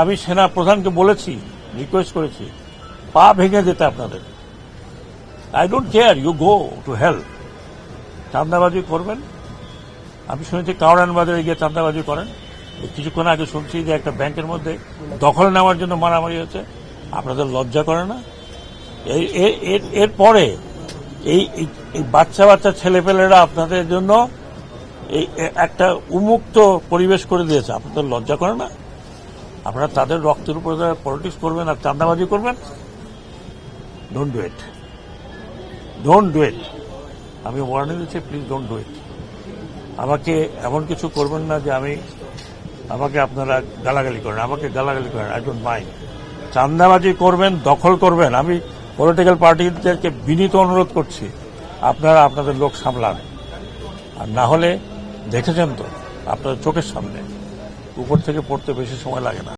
আমি সেনা প্রধানকে বলেছি, রিকোয়েস্ট করেছি, পা ভেঙে যেতে আপনাদের। I don't care, you go to help. চাঁদাবাজি করবেন, আমি শুনেছি কাউরান বাজারে গিয়ে চাঁদাবাজি করেন। কিছুক্ষণ আগে শুনছি যে একটা ব্যাংকের মধ্যে দখল নেওয়ার জন্য মারামারি হচ্ছে। আপনাদের লজ্জা করে না? এরপরে এই বাচ্চা বাচ্চা ছেলেপেলেরা আপনাদের জন্য এই একটা উন্মুক্ত পরিবেশ করে দিয়েছে। আপনাদের লজ্জা করে না? আপনারা তাদের রক্তের উপরে পলিটিক্স করবেন আর চাঁদাবাজি করবেন? Don't do it, don't do it. আমি ওয়ার্নিং দিচ্ছি, প্লিজ ডোন্ট ডু ইট। আমাকে এমন কিছু করবেন না যে আমাকে আপনারা গালাগালি করেন, আমাকে গালাগালি করেন, আই ডোন্ট মাইন্ড। চাঁদাবাজি করবেন, দখল করবেন, আমি পলিটিক্যাল পার্টিদেরকে বিনীত অনুরোধ করছি, আপনারা আপনাদের লোক সামলান। আর না হলে দেখেছেন তো আপনাদের চোখের সামনে, উপর থেকে পড়তে বেশি সময় লাগে না।